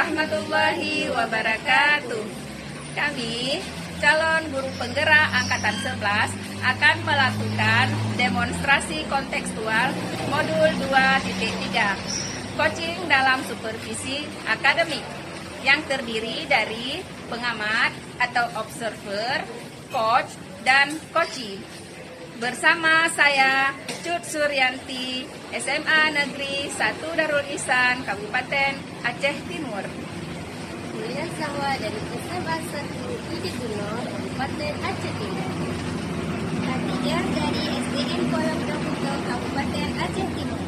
warahmatullahi wabarakatuh. Kami, calon guru penggerak Angkatan 11, akan melakukan demonstrasi kontekstual modul 2.3, coaching dalam supervisi akademik, yang terdiri dari pengamat atau observer, coach, dan coachee. Bersama saya, Cut Suryanti, SMA Negeri 1 Darul Ihsan, Kabupaten Aceh Timur. Kuliah Sahwa dari SMA 1 Idi Gunung, Kabupaten Aceh Timur. Katijar dari SDN Kolom Dokuto, Kabupaten Aceh Timur.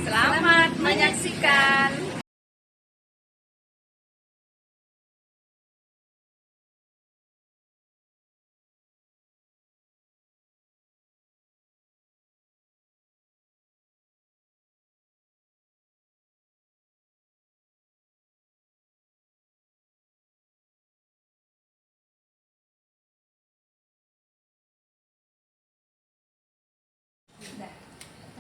Selamat menyaksikan.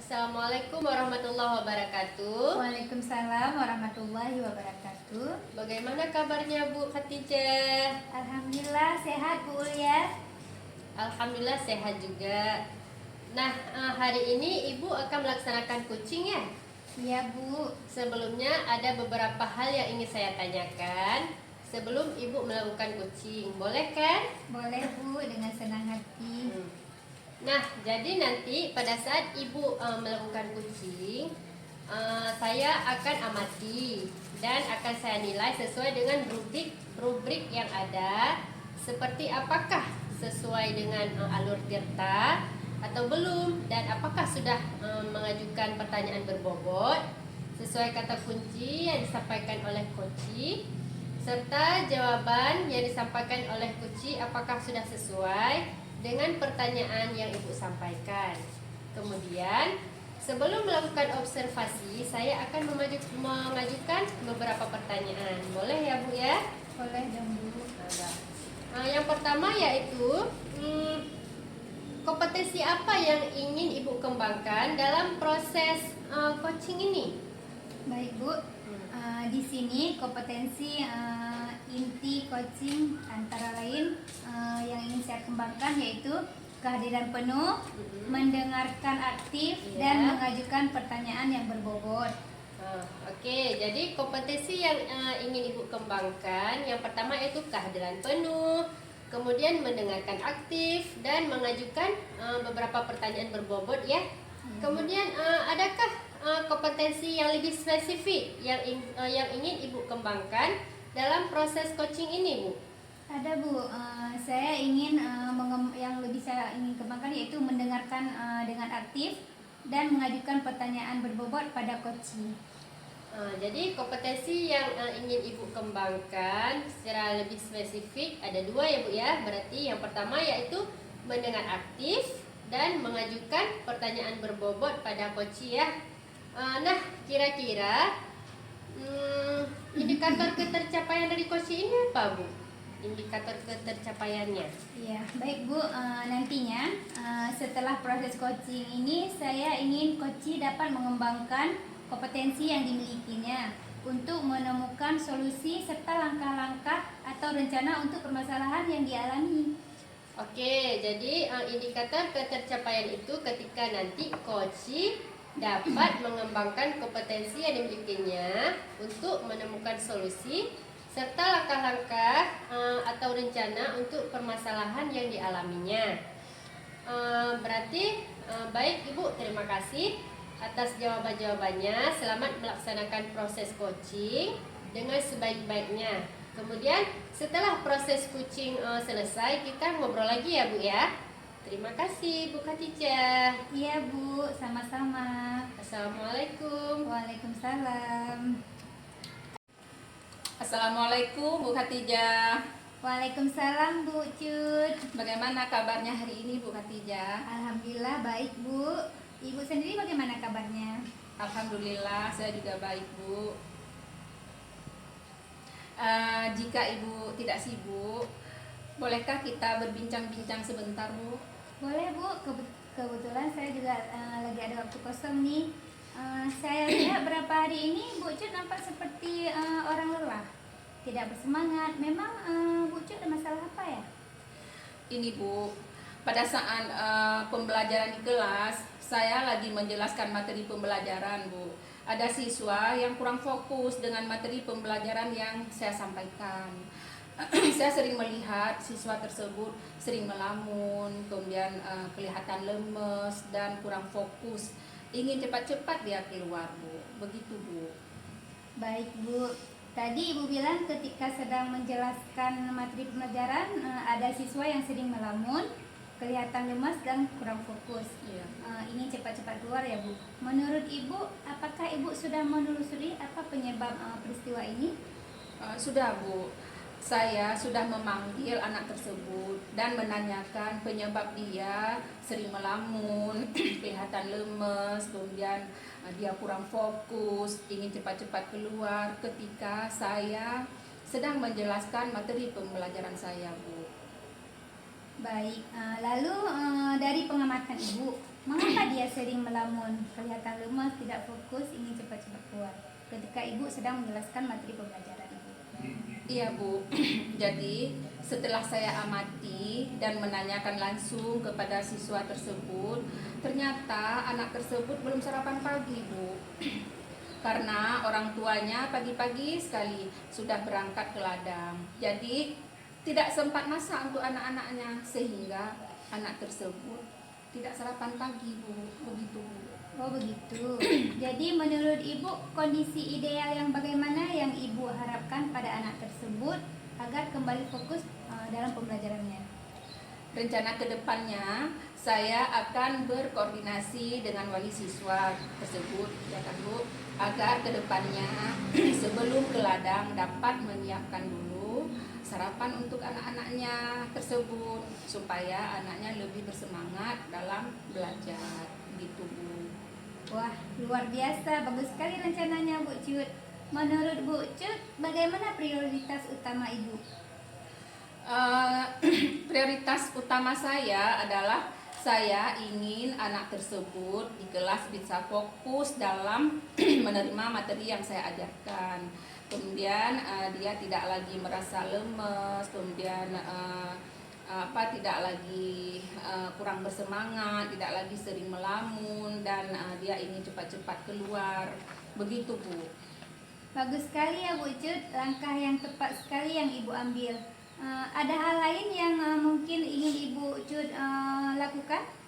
Assalamualaikum warahmatullahi wabarakatuh. Waalaikumsalam warahmatullahi wabarakatuh. Bagaimana kabarnya Bu Khatijah? Alhamdulillah sehat Bu Ulia. Alhamdulillah sehat juga. Nah, hari ini Ibu akan melaksanakan coaching ya? Iya Bu. Sebelumnya ada beberapa hal yang ingin saya tanyakan sebelum Ibu melakukan coaching. Boleh kan? Boleh Bu, dengan senang hati. Nah, jadi nanti pada saat Ibu melakukan coaching, saya akan amati dan akan saya nilai sesuai dengan rubrik yang ada, seperti apakah sesuai dengan alur tirta atau belum, dan apakah sudah mengajukan pertanyaan berbobot sesuai kata kunci yang disampaikan oleh coachee, serta jawaban yang disampaikan oleh coachee apakah sudah sesuai dengan pertanyaan yang Ibu sampaikan. Kemudian, sebelum melakukan observasi, saya akan mengajukan beberapa pertanyaan. Boleh ya Bu ya? Boleh dong Bu. Yang pertama yaitu, kompetensi apa yang ingin Ibu kembangkan dalam proses coaching ini? Baik Bu. Di sini kompetensi inti coaching antara lain yang ingin saya kembangkan yaitu kehadiran penuh, mendengarkan aktif, dan mengajukan pertanyaan yang berbobot. Oke, jadi kompetensi yang ingin Ibu kembangkan yang pertama yaitu kehadiran penuh, kemudian mendengarkan aktif, dan mengajukan beberapa pertanyaan berbobot ya. Kemudian adakah kompetensi yang lebih spesifik yang ingin Ibu kembangkan dalam proses coaching ini Bu? Ada Bu, saya ingin yang lebih saya ingin kembangkan yaitu mendengarkan dengan aktif dan mengajukan pertanyaan berbobot pada coaching. Jadi kompetensi yang ingin Ibu kembangkan secara lebih spesifik ada dua ya Bu ya. Berarti yang pertama yaitu mendengar aktif dan mengajukan pertanyaan berbobot pada coachee ya. Nah, kira-kira indikator ketercapaian dari coaching ini apa Bu? Indikator ketercapaiannya? Iya, baik Bu. Nantinya setelah proses coaching ini, saya ingin coachee dapat mengembangkan kompetensi yang dimilikinya untuk menemukan solusi serta langkah-langkah atau rencana untuk permasalahan yang dialami. Oke, jadi indikator ketercapaian itu ketika nanti coachee dapat mengembangkan kompetensi yang dimilikinya untuk menemukan solusi serta langkah-langkah atau rencana untuk permasalahan yang dialaminya. Berarti baik Ibu, terima kasih atas jawaban-jawabannya. Selamat melaksanakan proses coaching dengan sebaik-baiknya. Kemudian setelah proses coaching selesai, kita ngobrol lagi ya Bu ya. Terima kasih Bu Khatijah. Iya Bu, sama-sama. Assalamualaikum. Waalaikumsalam. Assalamualaikum Bu Khatijah. Waalaikumsalam Bu Cut. Bagaimana kabarnya hari ini Bu Khatijah? Alhamdulillah baik Bu. Ibu sendiri bagaimana kabarnya? Alhamdulillah saya juga baik Bu. Jika Ibu tidak sibuk, bolehkah kita berbincang-bincang sebentar Bu? Boleh Bu, kebetulan saya juga lagi ada waktu kosong nih. Saya lihat berapa hari ini Bu Cut nampak seperti orang lelah. tidak bersemangat. Memang Bu Cut ada masalah apa ya? Ini Bu, pada saat pembelajaran di kelas, saya lagi menjelaskan materi pembelajaran Bu. Ada siswa yang kurang fokus dengan materi pembelajaran yang saya sampaikan. Saya sering melihat siswa tersebut sering melamun, kemudian kelihatan lemes dan kurang fokus. Ingin cepat-cepat dia keluar Bu, begitu Bu. Baik Bu, tadi Ibu bilang ketika sedang menjelaskan materi pembelajaran ada siswa yang sering melamun, kelihatan lemas dan kurang fokus. Iya. Ingin cepat-cepat keluar ya Bu. Menurut Ibu, apakah Ibu sudah menelusuri apa penyebab peristiwa ini? Sudah Bu, saya sudah memanggil anak tersebut dan menanyakan penyebab dia sering melamun, kelihatan lemes, kemudian dia kurang fokus, ingin cepat-cepat keluar ketika saya sedang menjelaskan materi pembelajaran saya Bu. Baik, lalu dari pengamatan Ibu, mengapa dia sering melamun, kelihatan lemas, tidak fokus, ingin cepat-cepat keluar ketika Ibu sedang menjelaskan materi pembelajaran Ibu? Iya Bu, jadi setelah saya amati dan menanyakan langsung kepada siswa tersebut, ternyata anak tersebut belum sarapan pagi Bu. Karena orang tuanya pagi-pagi sekali sudah berangkat ke ladang. Jadi tidak sempat masak untuk anak-anaknya sehingga anak tersebut tidak sarapan pagi Bu, begitu Bu. Oh begitu. Jadi menurut Ibu kondisi ideal yang bagaimana yang Ibu harapkan pada anak tersebut agar kembali fokus dalam pembelajarannya? Rencana kedepannya saya akan berkoordinasi dengan wali siswa tersebut, ya kan Bu, agar kedepannya sebelum ke ladang dapat menyiapkan dulu sarapan untuk anak-anaknya tersebut supaya anaknya lebih bersemangat dalam belajar, gitu Bu. Wah luar biasa, bagus sekali rencananya Bu Cut. Menurut Bu Cut, bagaimana prioritas utama Ibu? Prioritas utama saya adalah saya ingin anak tersebut di kelas bisa fokus dalam menerima materi yang saya ajarkan. Kemudian dia tidak lagi merasa lemes, kemudian tidak lagi kurang bersemangat, tidak lagi sering melamun, dan dia ingin cepat-cepat keluar. Begitu Bu. Bagus sekali ya Bu Cut, langkah yang tepat sekali yang Ibu ambil. Ada hal lain yang mungkin ingin Ibu Cut lakukan?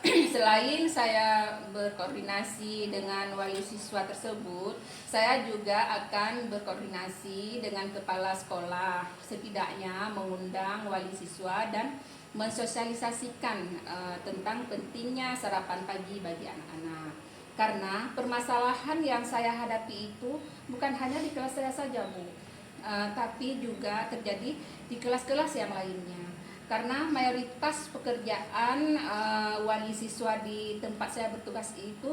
Selain saya berkoordinasi dengan wali siswa tersebut, saya juga akan berkoordinasi dengan kepala sekolah, setidaknya mengundang wali siswa dan mensosialisasikan tentang pentingnya sarapan pagi bagi anak-anak. Karena permasalahan yang saya hadapi itu bukan hanya di kelas saya saja Bu, tapi juga terjadi di kelas-kelas yang lainnya. Karena mayoritas pekerjaan wali siswa di tempat saya bertugas itu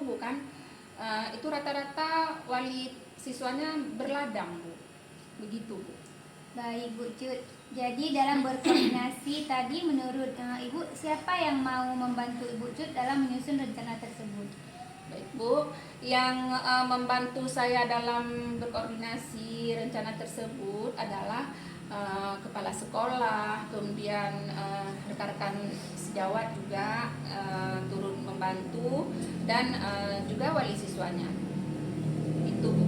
itu rata-rata wali siswanya berladang Bu, begitu Bu. Baik Bu Cut, jadi dalam berkoordinasi tadi menurut Ibu siapa yang mau membantu Ibu Cut dalam menyusun rencana tersebut? Baik Bu, yang membantu saya dalam berkoordinasi rencana tersebut adalah kepala sekolah, kemudian rekan-rekan sejawat juga turut membantu, dan juga wali siswanya. Itu Bu.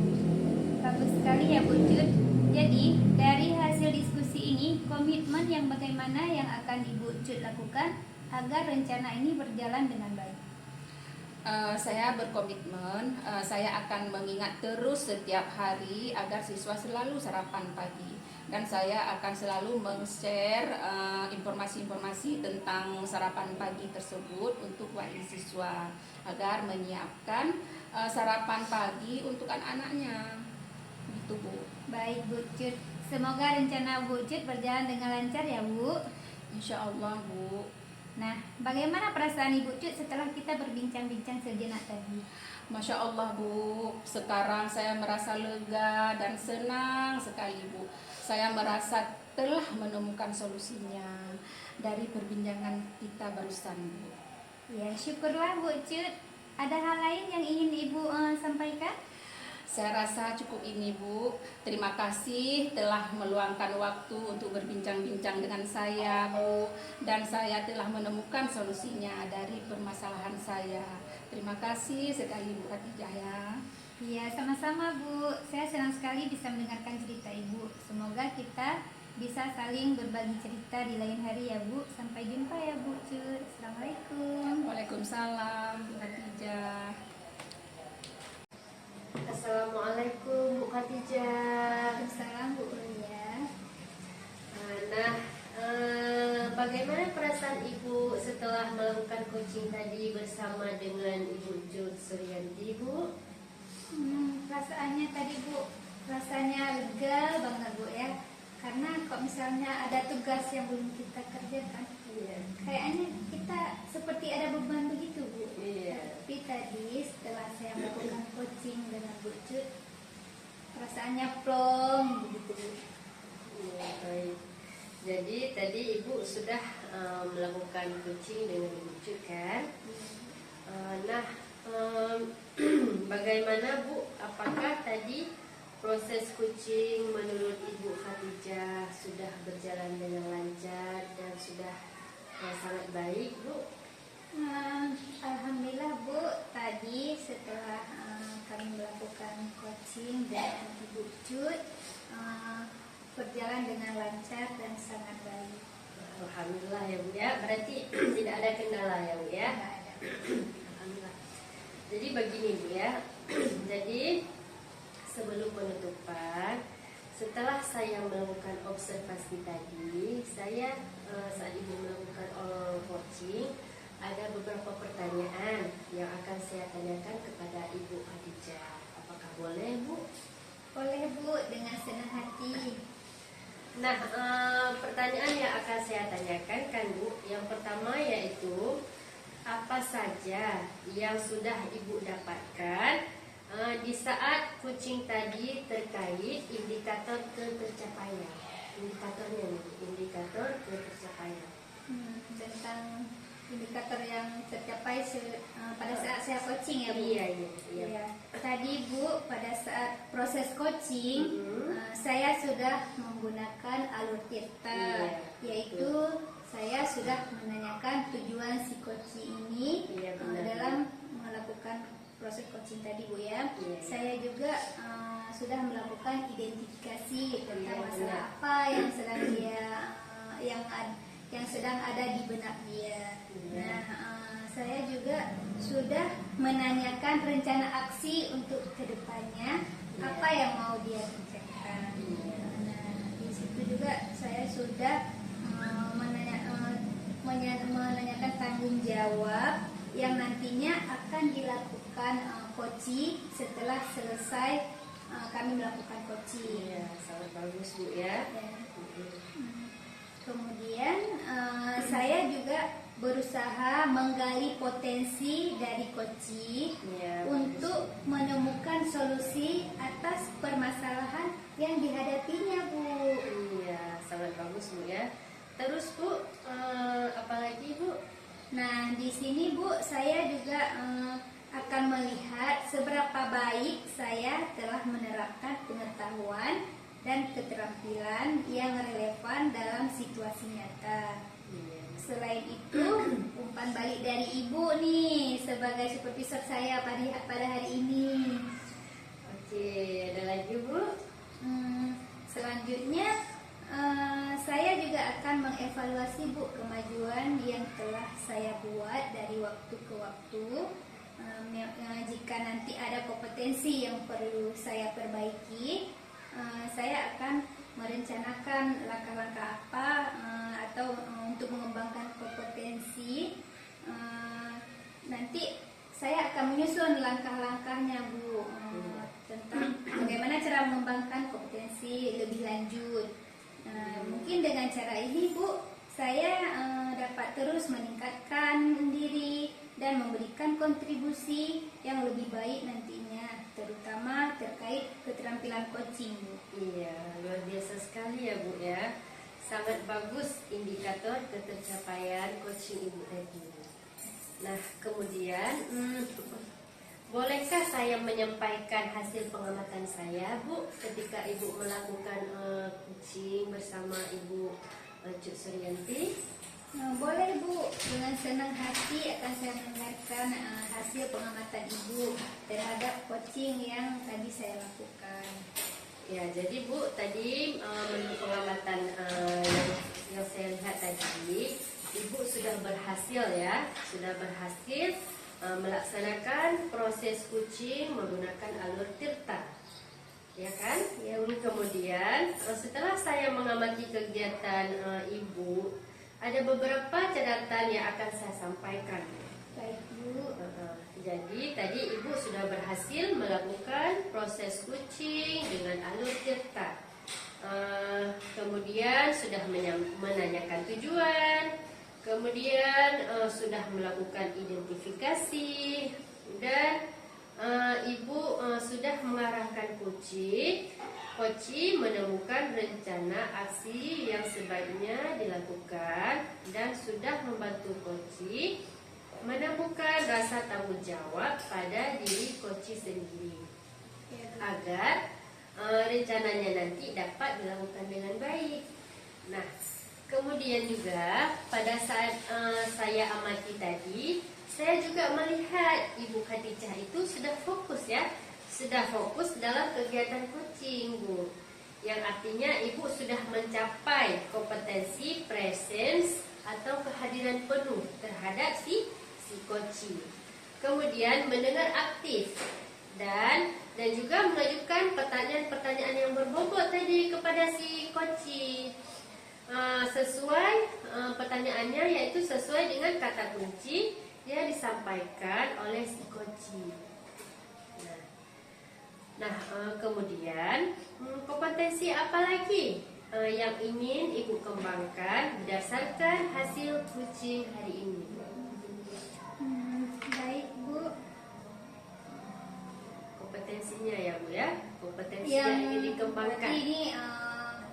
Bagus sekali ya Bu Cut. Jadi dari hasil diskusi ini, komitmen yang bagaimana yang akan Ibu Cut lakukan agar rencana ini berjalan dengan baik? Saya berkomitmen, saya akan mengingat terus setiap hari agar siswa selalu sarapan pagi, dan saya akan selalu meng-share informasi-informasi tentang sarapan pagi tersebut untuk wali siswa agar menyiapkan sarapan pagi untuk anak-anaknya, gitu Bu. Baik Bu Cut, semoga rencana Bu Cut berjalan dengan lancar ya Bu. Insya Allah Bu. Nah, bagaimana perasaan Ibu Cut setelah kita berbincang-bincang sejenak tadi? Masya Allah Bu, sekarang saya merasa lega dan senang sekali Bu. Saya merasa telah menemukan solusinya dari perbincangan kita barusan Bu. Ya, syukurlah Bu Cut. Ada hal lain yang ingin Ibu sampaikan? Saya rasa cukup ini, Bu. Terima kasih telah meluangkan waktu untuk berbincang-bincang dengan saya, Bu. Dan saya telah menemukan solusinya dari permasalahan saya. Terima kasih sekali, Bu Khadijah ya. Iya, sama-sama Bu. Saya senang sekali bisa mendengarkan cerita Ibu. Semoga kita bisa saling berbagi cerita di lain hari ya Bu. Sampai jumpa ya Bu Cut. Assalamualaikum. Waalaikumsalam, Bu Khadijah. Assalamualaikum Bu Khadijah. Waalaikumsalam Bu Ulia. Nah, bagaimana perasaan Ibu setelah melakukan coaching tadi bersama dengan Ibu Jud Suryanti, Bu? Perasaannya tadi Bu, rasanya lega banget Bu ya. Karena kok misalnya ada tugas yang belum kita kerjakan, Iya. kayaknya kita seperti ada beban begitu Bu. Iya. Tapi tadi setelah saya melakukan coaching dengan Bu Cut, perasaannya plong begitu Bu. Iya, baik. Jadi tadi Ibu sudah melakukan coaching dengan Ibu Jud kan? Nah, bagaimana Bu? Apakah tadi proses coaching menurut Ibu Khadijah sudah berjalan dengan lancar dan sudah sangat baik, Bu? Alhamdulillah Bu, tadi setelah kami melakukan coaching dengan Ibu Cut, berjalan dengan lancar dan sangat baik. Alhamdulillah ya Bu ya. Berarti tidak ada kendala ya Bu ya. Tidak ada. Alhamdulillah. Jadi begini Bu ya. Jadi sebelum penutupan, setelah saya melakukan observasi tadi, saya saat Ibu melakukan coaching, ada beberapa pertanyaan yang akan saya tanyakan kepada Ibu Khadijah. Apakah boleh Bu? Boleh Bu, dengan senang hati. Nah, pertanyaan yang akan saya tanyakan kan Bu, yang pertama yaitu apa saja yang sudah Ibu dapatkan di saat coaching tadi terkait indikator ketercapaian. Indikatornya nih, indikator ketercapaian. Tentang indikator yang tercapai pada saat saya coaching ya Bu. Iya. Ya. Tadi Bu, pada saat proses coaching, saya sudah menggunakan alur Tirta, Iya, yaitu saya sudah menanyakan tujuan si coaching ini Iya, benar. dalam melakukan proses coaching tadi Bu ya. Iya. Saya juga sudah melakukan identifikasi tentang Iya, masalah benar. apa yang sedang dia yang sedang ada di benak dia. Iya. Nah, saya juga sudah menanyakan rencana aksi untuk kedepannya, Iya. apa yang mau dia kerjakan. Iya. Nah, di situ juga saya sudah menanyakan tanggung jawab yang nantinya akan dilakukan coaching setelah selesai kami melakukan coaching. Iya, sangat bagus Bu ya. Ya. Kemudian saya juga berusaha menggali potensi dari coaching Iya, untuk menemukan solusi atas permasalahan yang dihadapinya Bu. Iya, sangat bagus Bu ya. Terus Bu, apalagi Bu? Nah, di sini Bu, saya juga akan melihat seberapa baik saya telah menerapkan pengetahuan dan keterampilan yang relevan dalam situasi nyata. Iya. Selain itu, umpan balik dari Ibu nih sebagai supervisor saya pada hari ini. Oke, ada lagi Bu? Selanjutnya, saya juga akan mengevaluasi Bu kemajuan yang telah saya buat dari waktu ke waktu. Jika nanti ada kompetensi yang perlu saya perbaiki, saya akan merencanakan langkah-langkah apa atau untuk mengembangkan kompetensi. Nanti saya akan menyusun langkah-langkahnya Bu, tentang bagaimana cara mengembangkan kompetensi lebih lanjut. Mungkin dengan cara ini Bu, saya dapat terus meningkatkan diri dan memberikan kontribusi yang lebih baik nantinya, terutama terkait keterampilan coaching Bu. Iya, luar biasa sekali ya Bu ya. Sangat bagus indikator ketercapaian coaching Ibu tadi. Nah, kemudian bolehkah saya menyampaikan hasil pengamatan saya, Bu, ketika Ibu melakukan kucing bersama Ibu Cuk Suryanti? Boleh Bu, dengan senang hati akan saya mendengarkan hasil pengamatan Ibu terhadap coaching yang tadi saya lakukan. Ya, jadi Bu, tadi menurut pengamatan yang saya lihat tadi, Ibu sudah berhasil ya, melaksanakan proses kucing menggunakan alur tirta, ya kan? Ya, Kemudian setelah saya mengamati kegiatan Ibu, ada beberapa catatan yang akan saya sampaikan. baik Bu. Jadi tadi Ibu sudah berhasil melakukan proses kucing dengan alur tirta. Kemudian sudah menanyakan tujuan, kemudian sudah melakukan identifikasi, dan Ibu sudah mengarahkan Koci menemukan rencana aksi yang sebaiknya dilakukan, dan sudah membantu Koci menemukan rasa tanggung jawab pada diri Koci sendiri agar rencananya nanti dapat dilakukan dengan baik. Nah, kemudian juga pada saat saya amati tadi, saya juga melihat Ibu Khadijah itu sudah fokus ya, sudah fokus dalam kegiatan coaching, Bu. Yang artinya Ibu sudah mencapai kompetensi presence atau kehadiran penuh terhadap si coaching. Kemudian mendengar aktif dan juga mengajukan pertanyaan-pertanyaan yang berbobot tadi kepada si coaching. Sesuai pertanyaannya, yaitu sesuai dengan kata kunci yang disampaikan oleh si coaching. Nah, kemudian kompetensi apa lagi yang ingin Ibu kembangkan berdasarkan hasil coaching hari ini? Baik Bu. Kompetensinya ya Bu ya, kompetensi yang ingin dikembangkan. Ini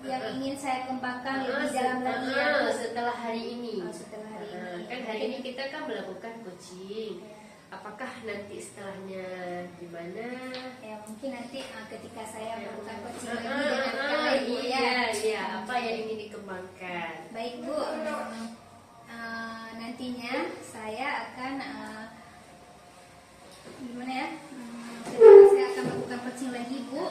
yang ingin saya kembangkan lebih dalam lagi ya Bu. Setelah hari ini. Setelah hari ini. Kan hari ini kita kan melakukan coaching. Apakah nanti setelahnya gimana? Ya mungkin nanti ketika saya melakukan coaching lagi dengan rekan lain Bu ya. Iya, apa yang ingin dikembangkan? Baik Bu, nantinya saya akan gimana ya? Setelah saya akan melakukan coaching lagi Bu.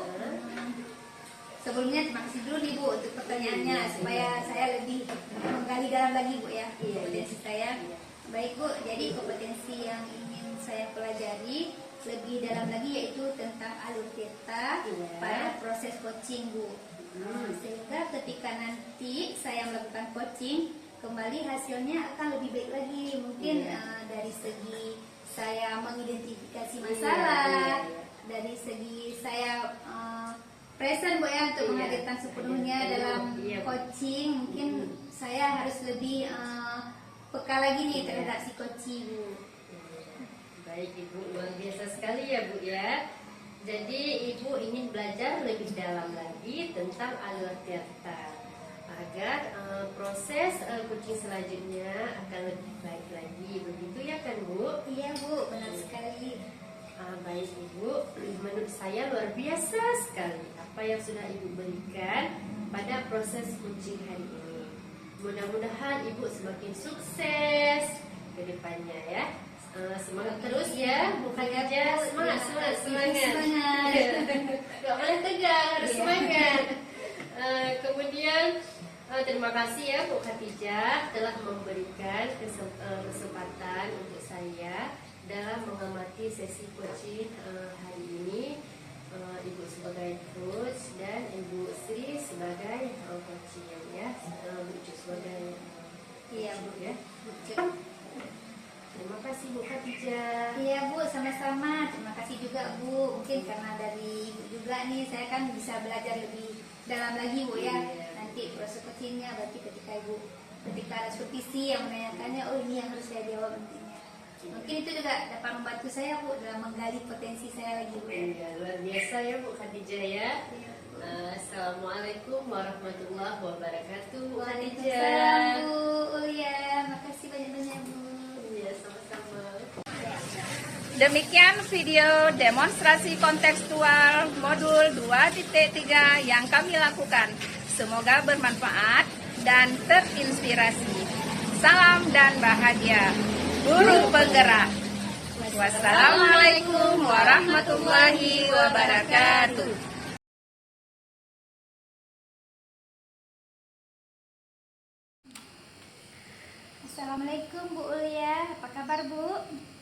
Sebelumnya terima kasih dulu nih Bu untuk pertanyaannya supaya saya lebih menggali dalam lagi Bu ya kompetensi saya. Baik Bu, jadi kompetensi yang ingin saya pelajari lebih dalam lagi yaitu tentang alur theta pada proses coaching Bu. Sehingga ketika nanti saya melakukan coaching, kembali hasilnya akan lebih baik lagi. Mungkin dari segi saya mengidentifikasi masalah, dari segi saya present Bu ya untuk menghadirkan sepenuhnya dalam coaching. Mungkin saya harus lebih peka lagi nih terhadap si coaching Bu. Baik Ibu, luar biasa sekali ya Bu ya. Jadi Ibu ingin belajar lebih dalam lagi tentang alur theta agar proses coaching selanjutnya akan lebih baik lagi. Begitu ya kan Bu? Iya Bu, benar sekali. Baik Ibu, menurut saya luar biasa sekali apa yang sudah Ibu berikan pada proses coaching hari ini. Mudah-mudahan Ibu semakin sukses ke depannya ya. Semangat terus ya Bu Khadijah. Semangat. Gak boleh tegang, harus semangat. Kemudian terima kasih ya Bu Khadijah telah memberikan kesempatan untuk saya dalam mengamati sesi coaching hari ini. Ibu sebagai coach dan Ibu Sri sebagai coaching ya, Bu Cuk sebagai Bu ya. Terima kasih Bu Khadijah. Iya Bu, sama-sama. Terima kasih juga Bu. Mungkin karena dari Ibu juga nih, saya kan bisa belajar lebih dalam lagi Bu ya. Nanti proses coachingnya berarti ketika ada supervisi yang menanyakannya, oh ini yang harus saya jawab nantinya. Mungkin itu juga dapat membantu saya Bu dalam menggali potensi saya lagi Bu. Iya, luar biasa ya Bu Khadijah ya. Assalamualaikum warahmatullahi wabarakatuh Bu Khadijah. Waalaikumsalam Bu. Ya, makasih banyak-banyak Bu. Iya, sama-sama. Demikian video demonstrasi kontekstual modul 2.3 yang kami lakukan. Semoga bermanfaat dan terinspirasi. Salam dan bahagia, guru penggerak. Wassalamualaikum warahmatullahi wabarakatuh. Assalamualaikum Bu Ulia, apa kabar Bu?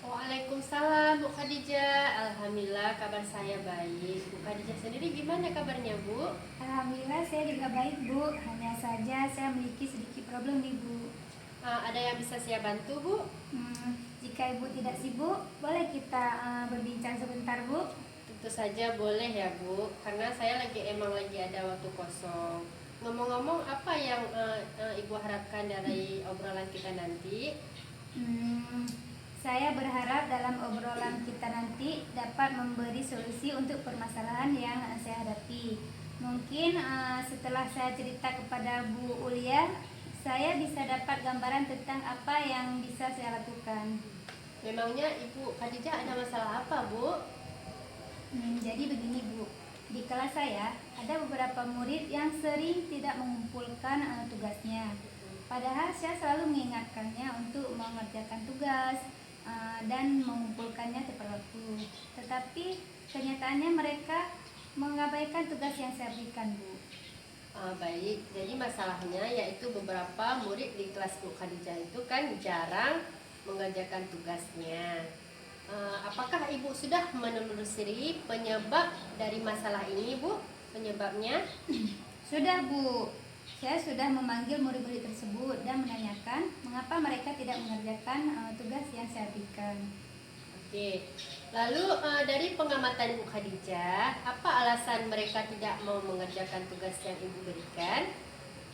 Waalaikumsalam Bu Khadijah. Alhamdulillah kabar saya baik. Bu Khadijah sendiri gimana kabarnya Bu? Alhamdulillah saya juga baik Bu, hanya saja saya memiliki sedikit problem nih Bu. Ada yang bisa saya bantu Bu? Jika Ibu tidak sibuk, boleh kita berbincang sebentar Bu? Tentu saja boleh ya Bu, karena saya emang lagi ada waktu kosong. Ngomong-ngomong, apa yang Ibu harapkan dari obrolan kita nanti? Saya berharap dalam obrolan kita nanti dapat memberi solusi untuk permasalahan yang saya hadapi. Mungkin setelah saya cerita kepada Bu Ulia, saya bisa dapat gambaran tentang apa yang bisa saya lakukan. Memangnya Ibu Khadijah ada masalah apa Bu? Jadi begini Bu, di kelas saya ada beberapa murid yang sering tidak mengumpulkan tugasnya. Padahal saya selalu mengingatkannya untuk mengerjakan tugas dan mengumpulkannya tepat waktu. Tetapi kenyataannya mereka mengabaikan tugas yang saya berikan Bu. Baik, jadi masalahnya yaitu beberapa murid di kelas Bu Khadijah itu kan jarang mengerjakan tugasnya. Apakah Ibu sudah menelusuri penyebab dari masalah ini Bu? Penyebabnya? Sudah Bu, saya sudah memanggil murid-murid tersebut dan menanyakan mengapa mereka tidak mengerjakan tugas yang saya berikan. Oke, lalu dari pengamatan Bu Khadijah, apa alasan mereka tidak mau mengerjakan tugas yang Ibu berikan?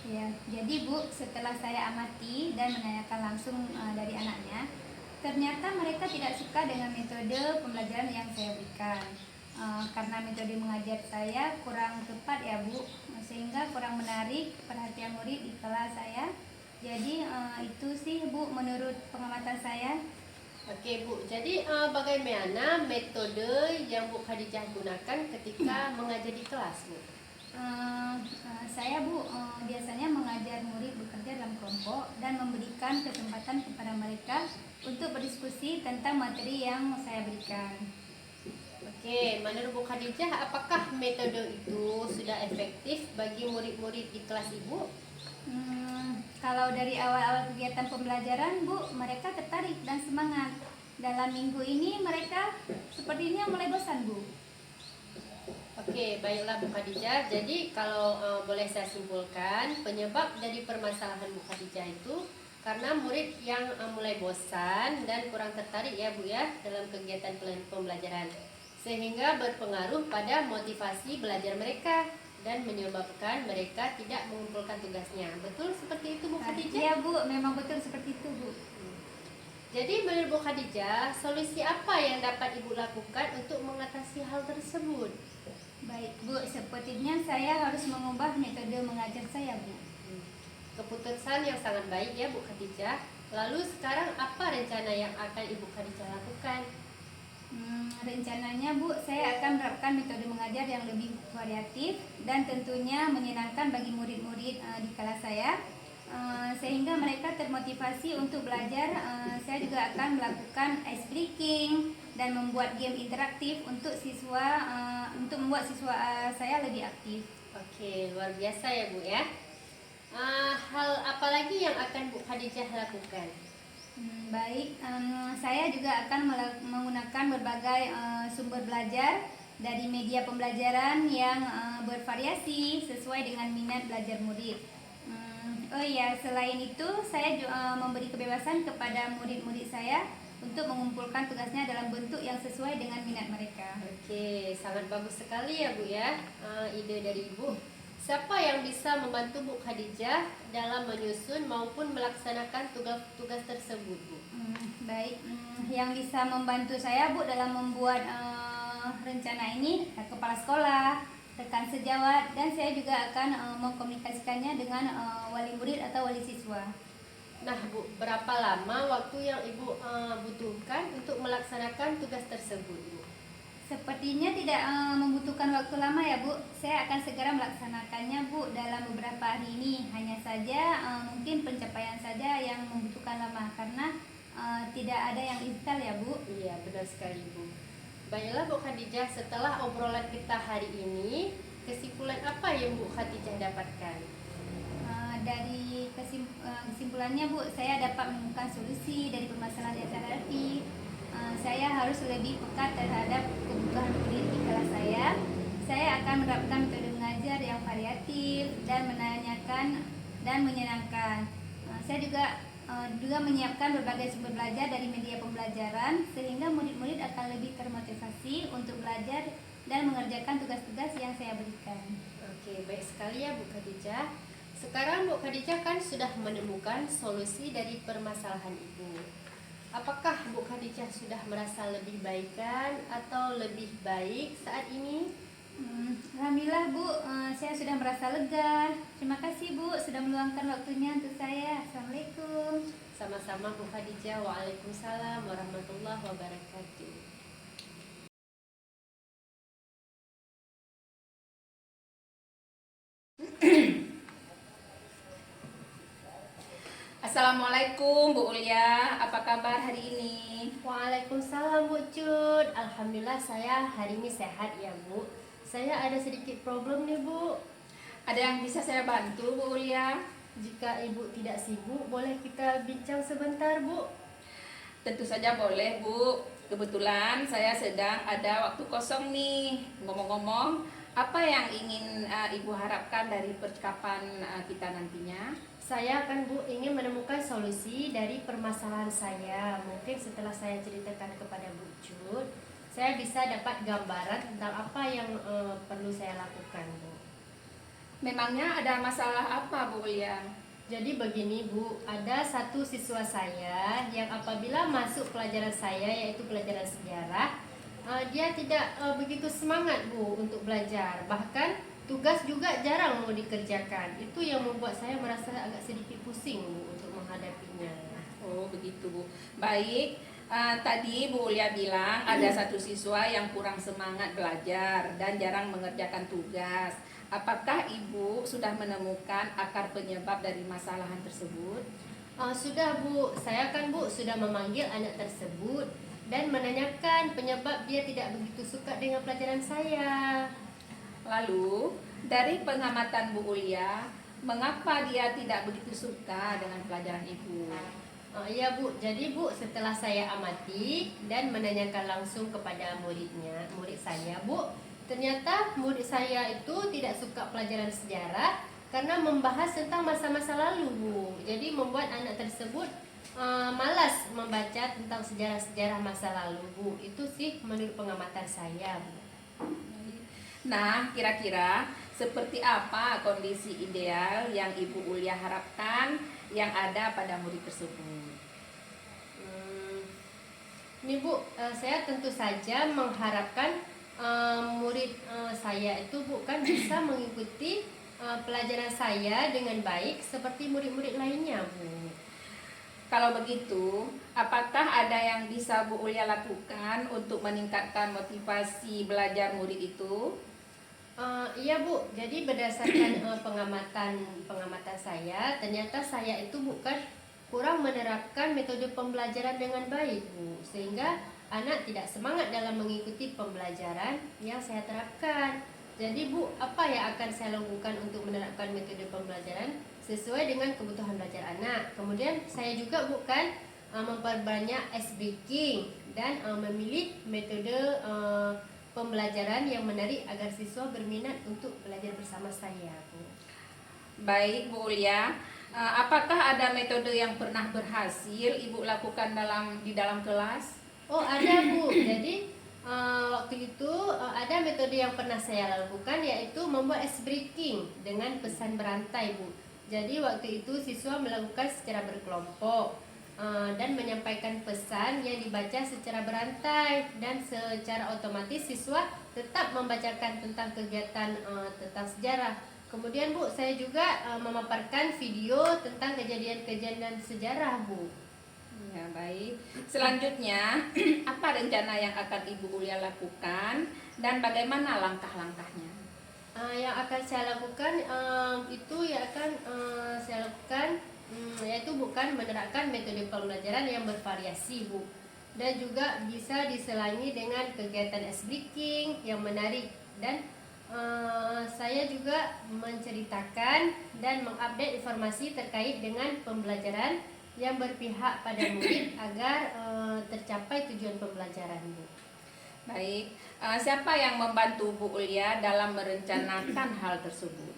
Ya, jadi Bu, setelah saya amati dan menanyakan langsung dari anaknya, ternyata mereka tidak suka dengan metode pembelajaran yang saya berikan. Karena metode mengajar saya kurang tepat ya Bu, sehingga kurang menarik perhatian murid di kelas saya. Jadi itu sih Bu menurut pengamatan saya. Oke Bu, jadi bagaimana metode yang Bu Khadijah gunakan ketika mengajar di kelas Bu? Saya Bu biasanya mengajar murid bekerja dalam kelompok dan memberikan kesempatan kepada mereka untuk berdiskusi tentang materi yang saya berikan. Oke, menurut Bu Khadijah, apakah metode itu sudah efektif bagi murid-murid di kelas Ibu? Kalau dari awal-awal kegiatan pembelajaran Bu, mereka tertarik dan semangat. Dalam minggu ini mereka sepertinya mulai bosan Bu. Oke, baiklah Bu Khadijah. Jadi kalau boleh saya simpulkan, penyebab dari permasalahan Bu Khadijah itu karena murid yang mulai bosan dan kurang tertarik ya Bu ya dalam kegiatan pembelajaran, sehingga berpengaruh pada motivasi belajar mereka dan menyebabkan mereka tidak mengumpulkan tugasnya. Betul seperti itu Bu Khadijah? Iya Bu, memang betul seperti itu Bu. Jadi menurut Bu Khadijah, solusi apa yang dapat Ibu lakukan untuk mengatasi hal tersebut? Baik Bu, sepertinya saya harus mengubah metode mengajar saya Bu. Keputusan yang sangat baik ya Bu Khadijah. Lalu sekarang apa rencana yang akan Ibu Khadijah lakukan? Rencananya Bu, saya akan menerapkan metode mengajar yang lebih variatif dan tentunya menyenangkan bagi murid-murid di kelas saya, sehingga mereka termotivasi untuk belajar. Saya juga akan melakukan ice breaking dan membuat game interaktif untuk membuat siswa saya lebih aktif. Oke, luar biasa ya Bu ya. Hal apa lagi yang akan Bu Khadijah lakukan? Baik, saya juga akan menggunakan berbagai sumber belajar dari media pembelajaran yang bervariasi sesuai dengan minat belajar murid. Oh iya, selain itu saya juga memberi kebebasan kepada murid-murid saya untuk mengumpulkan tugasnya dalam bentuk yang sesuai dengan minat mereka. Oke, sangat bagus sekali ya Bu ya, ide dari Ibu. Siapa yang bisa membantu Bu Khadijah dalam menyusun maupun melaksanakan tugas-tugas tersebut Bu? Baik, yang bisa membantu saya Bu dalam membuat rencana ini kepala sekolah, rekan sejawat, dan saya juga akan mengkomunikasikannya dengan wali murid atau wali siswa. Nah, Bu, berapa lama waktu yang Ibu butuhkan untuk melaksanakan tugas tersebut, Bu? Sepertinya tidak membutuhkan waktu lama ya Bu. Saya akan segera melaksanakannya Bu dalam beberapa hari ini. Hanya saja mungkin pencapaian saja yang membutuhkan lama karena tidak ada yang instan ya Bu. Iya, benar sekali, Bu. Baiklah, Bu Khadijah, setelah obrolan kita hari ini, kesimpulan apa yang Bu Khadijah dapatkan? Dari kesimpulannya Bu, saya dapat menemukan solusi dari permasalahan yang saya hadapi. Saya harus lebih peka terhadap kebutuhan murid di kelas saya. Saya akan menerapkan metode mengajar yang variatif dan menanyakan dan menyenangkan. Saya juga menyiapkan berbagai sumber belajar dari media pembelajaran sehingga murid-murid akan lebih termotivasi untuk belajar dan mengerjakan tugas-tugas yang saya berikan. Oke, baik sekali ya Bu Khadijah. Sekarang Bu Khadijah kan sudah menemukan solusi dari permasalahan Ibu. Apakah Bu Khadijah sudah merasa lebih baikan atau lebih baik saat ini? Alhamdulillah Bu, saya sudah merasa lega. Terima kasih Bu sudah meluangkan waktunya untuk saya. Assalamualaikum. Sama-sama Bu Khadijah. Waalaikumsalam warahmatullahi wabarakatuh. Assalamualaikum Bu Ulia, apa kabar hari ini? Waalaikumsalam Bu Cud. Alhamdulillah saya hari ini sehat ya Bu. Saya ada sedikit problem nih Bu. Ada yang bisa saya bantu Bu Ulia? Jika Ibu tidak sibuk, boleh kita bincang sebentar Bu? Tentu saja boleh Bu. Kebetulan saya sedang ada waktu kosong nih. Ngomong-ngomong, apa yang ingin Ibu harapkan dari percakapan kita nantinya? Saya kan Bu ingin menemukan solusi dari permasalahan saya. Mungkin setelah saya ceritakan kepada Bu Cud, saya bisa dapat gambaran tentang apa yang perlu saya lakukan Bu. Memangnya ada masalah apa Bu Ulia? Jadi begini Bu, ada satu siswa saya yang apabila masuk pelajaran saya yaitu pelajaran sejarah, dia tidak begitu semangat Bu untuk belajar. Bahkan tugas juga jarang mau dikerjakan. Itu yang membuat saya merasa agak sedikit pusing Bu untuk menghadapinya. Oh begitu Bu. Baik, tadi Bu Ulia bilang ada satu siswa yang kurang semangat belajar dan jarang mengerjakan tugas. Apakah Ibu sudah menemukan akar penyebab dari masalahan tersebut? Sudah Bu, saya kan Bu sudah memanggil anak tersebut dan menanyakan penyebab dia tidak begitu suka dengan pelajaran saya. Lalu, dari pengamatan Bu Ulia, mengapa dia tidak begitu suka dengan pelajaran Ibu? Iya Bu, jadi Bu setelah saya amati dan menanyakan langsung kepada murid saya Bu, ternyata murid saya itu tidak suka pelajaran sejarah karena membahas tentang masa-masa lalu Bu. Jadi membuat anak tersebut malas membaca tentang sejarah-sejarah masa lalu Bu. Itu sih menurut pengamatan saya Bu. Nah, kira-kira seperti apa kondisi ideal yang Ibu Ulia harapkan yang ada pada murid tersebut? Ini Bu, saya tentu saja mengharapkan murid saya itu bukan bisa mengikuti pelajaran saya dengan baik seperti murid-murid lainnya Bu. Kalau begitu, apakah ada yang bisa Bu Ulia lakukan untuk meningkatkan motivasi belajar murid itu? Iya Bu, jadi berdasarkan pengamatan saya, ternyata saya itu bukan kurang menerapkan metode pembelajaran dengan baik Bu, sehingga anak tidak semangat dalam mengikuti pembelajaran yang saya terapkan. Jadi Bu, apa yang akan saya lakukan untuk menerapkan metode pembelajaran sesuai dengan kebutuhan belajar anak? Kemudian saya juga bukan memperbanyak ice breaking dan memilih metode pembelajaran yang menarik agar siswa berminat untuk belajar bersama saya Bu. Baik Bu Ulia, apakah ada metode yang pernah berhasil Ibu lakukan di dalam kelas? Oh ada Bu, jadi waktu itu ada metode yang pernah saya lakukan yaitu membuat ice breaking dengan pesan berantai Bu. Jadi waktu itu siswa melakukan secara berkelompok dan menyampaikan pesan yang dibaca secara berantai, dan secara otomatis siswa tetap membacakan tentang kegiatan tentang sejarah. Kemudian Bu, saya juga memaparkan video tentang kejadian-kejadian sejarah Bu. Ya, baik. Selanjutnya, apa rencana yang akan Ibu Ulia lakukan dan bagaimana langkah-langkahnya? Yang akan saya lakukan yaitu bukan menerapkan metode pembelajaran yang bervariasi Bu, dan juga bisa diselangi dengan kegiatan ice breaking yang menarik, dan saya juga menceritakan dan mengupdate informasi terkait dengan pembelajaran yang berpihak pada murid agar tercapai tujuan pembelajaran Bu. Baik, siapa yang membantu Bu Ulia dalam merencanakan hal tersebut?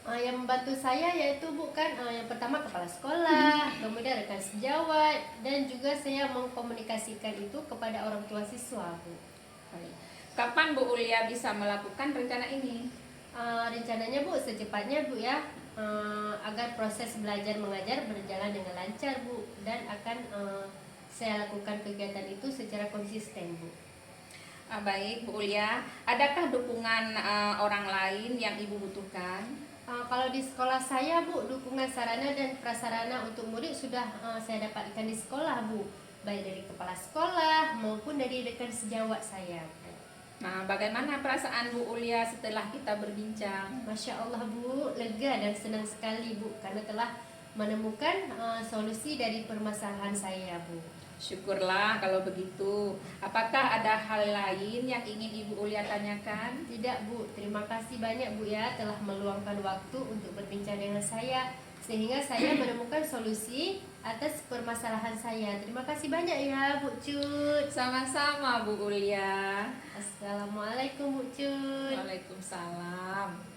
Yang membantu saya yaitu yang pertama kepala sekolah, kemudian rekan sejawat, dan juga saya mengkomunikasikan itu kepada orang tua siswa Bu. Baik. Kapan Bu Ulia bisa melakukan rencana ini? Rencananya Bu secepatnya Bu ya, agar proses belajar mengajar berjalan dengan lancar Bu, dan akan saya lakukan kegiatan itu secara konsisten Bu. Baik Bu Ulia, adakah dukungan orang lain yang Ibu butuhkan? Kalau di sekolah saya Bu, dukungan sarana dan prasarana untuk murid sudah saya dapatkan di sekolah Bu, baik dari kepala sekolah maupun dari rekan sejawat saya. Nah, bagaimana perasaan Bu Ulia setelah kita berbincang? Masya Allah Bu, lega dan senang sekali Bu, karena telah menemukan solusi dari permasalahan saya Bu. Syukurlah kalau begitu. Apakah ada hal lain yang ingin Ibu Ulia tanyakan? Tidak Bu, terima kasih banyak Bu ya telah meluangkan waktu untuk berbincang dengan saya, sehingga saya menemukan solusi atas permasalahan saya. Terima kasih banyak ya Bu Cut. Sama-sama Bu Ulia. Assalamualaikum Bu Cut. Waalaikumsalam.